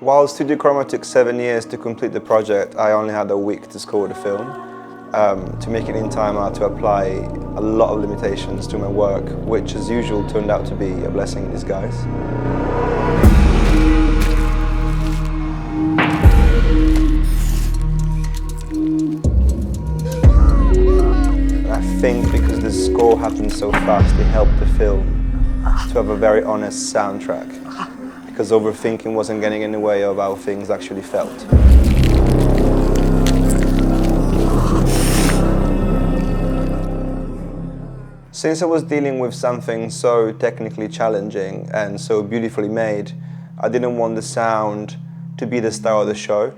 While Studio Croma took 7 years to complete the project, I only had a week to score the film. To make it in time, I had to apply a lot of limitations to my work, which as usual turned out to be a blessing in disguise. I think because the score happened so fast, it helped the film to have a very honest soundtrack, because overthinking wasn't getting in the way of how things actually felt. Since I was dealing with something so technically challenging and so beautifully made, I didn't want the sound to be the star of the show.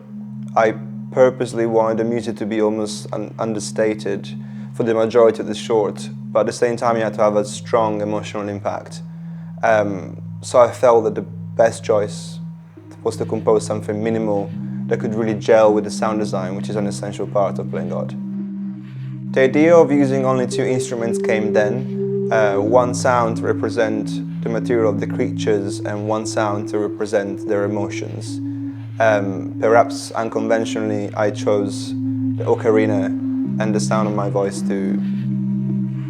I purposely wanted the music to be almost understated for the majority of the short, but at the same time you had to have a strong emotional impact. So I felt that the best choice was to compose something minimal that could really gel with the sound design, which is an essential part of playing God. The idea of using only 2 instruments came then, one sound to represent the material of the creatures and one sound to represent their emotions. Perhaps unconventionally, I chose the ocarina and the sound of my voice to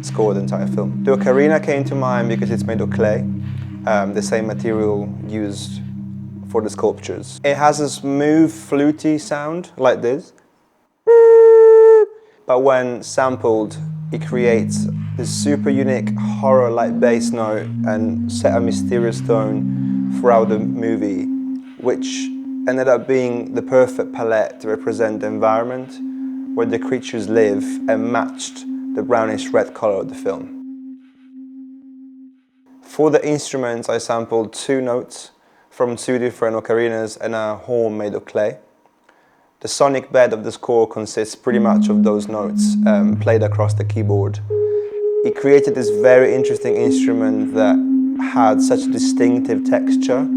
score the entire film. The ocarina came to mind because it's made of clay, the same material used for the sculptures. It has a smooth, fluty sound like this, but when sampled, it creates this super unique horror-like bass note and set a mysterious tone throughout the movie, which ended up being the perfect palette to represent the environment where the creatures live and matched the brownish-red color of the film. For the instruments, I sampled 2 notes from 2 different ocarinas and a horn made of clay. The sonic bed of the score consists pretty much of those notes played across the keyboard. It created this very interesting instrument that had such distinctive texture,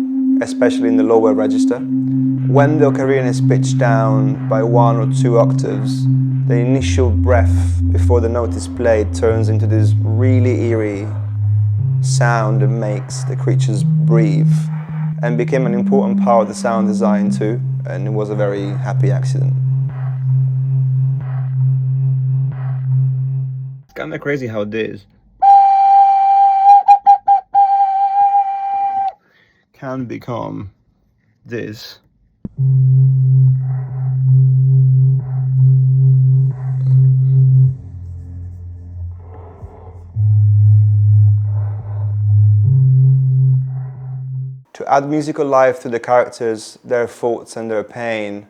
especially in the lower register. When the ocarina is pitched down by 1 or 2 octaves, the initial breath before the note is played turns into this really eerie sound that makes the creatures breathe, and became an important part of the sound design too, and it was a very happy accident. It's kind of crazy how this can become this. To add musical life to the characters, their thoughts and their pain,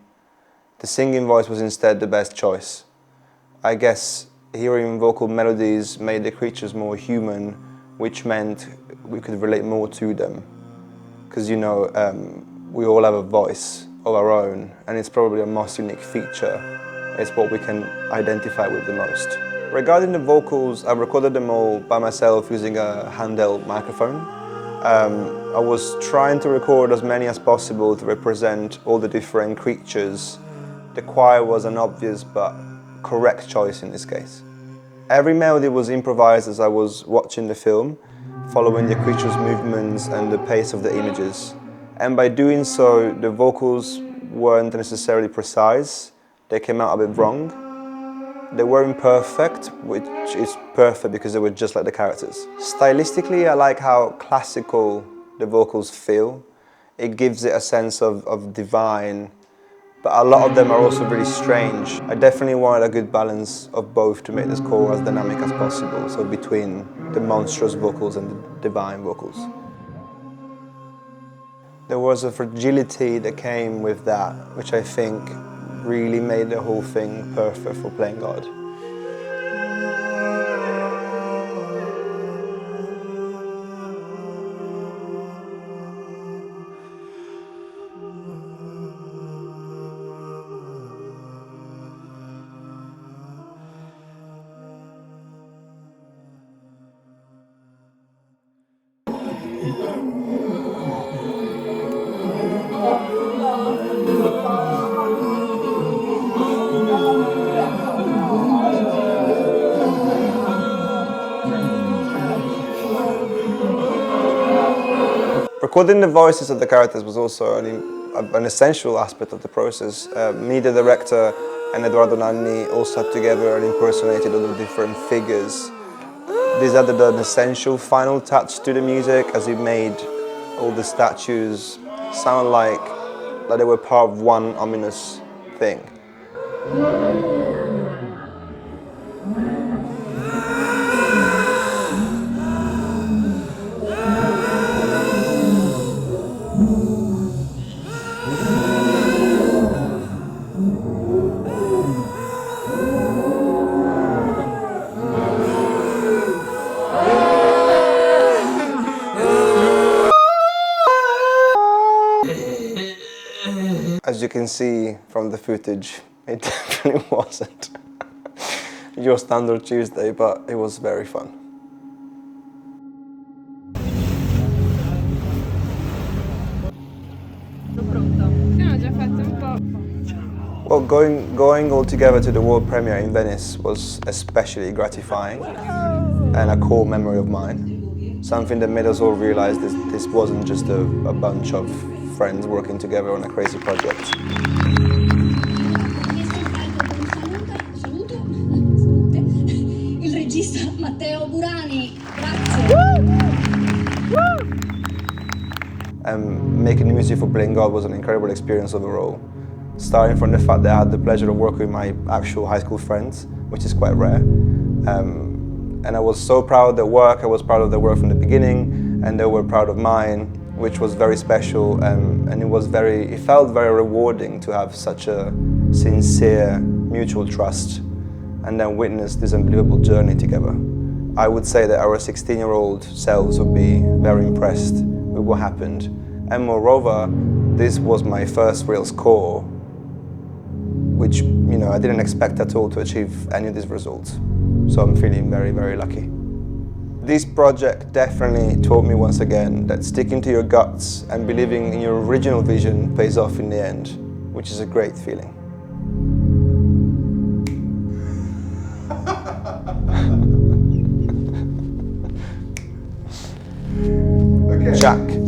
the singing voice was instead the best choice. I guess hearing vocal melodies made the creatures more human, which meant we could relate more to them. Because you know, we all have a voice of our own, and it's probably a most unique feature. It's what we can identify with the most. Regarding the vocals, I recorded them all by myself using a handheld microphone. I was trying to record as many as possible to represent all the different creatures. The choir was an obvious but correct choice in this case. Every melody was improvised as I was watching the film, following the creatures' movements and the pace of the images. And by doing so, the vocals weren't necessarily precise. They came out a bit wrong. They weren't perfect, which is perfect because they were just like the characters. Stylistically, I like how classical the vocals feel. It gives it a sense of divine, but a lot of them are also really strange. I definitely wanted a good balance of both to make the score as dynamic as possible, so between the monstrous vocals and the divine vocals. There was a fragility that came with that, which I think really made the whole thing perfect for playing God. Recording the voices of the characters was also an an essential aspect of the process. Me, the director, and Edoardo Nanni all sat together and impersonated all the different figures. This added an essential final touch to the music, as it made all the statues sound like they were part of one ominous thing. As you can see from the footage, it definitely wasn't your standard Tuesday, but it was very fun. Well, going all together to the world premiere in Venice was especially gratifying and a core memory of mine. Something that made us all realize this wasn't just a bunch of friends working together on a crazy project. Making the music for Playing God was an incredible experience overall. Starting from the fact that I had the pleasure of working with my actual high school friends, which is quite rare. And I was so proud of their work. I was proud of their work from the beginning, and they were proud of mine, which was very special. And it felt very rewarding to have such a sincere, mutual trust, and then witness this unbelievable journey together. I would say that our 16-year-old selves would be very impressed with what happened. And moreover, this was my first real score, which, you know, I didn't expect at all to achieve any of these results. So I'm feeling very, very lucky. This project definitely taught me once again that sticking to your guts and believing in your original vision pays off in the end, which is a great feeling. Okay. Jack.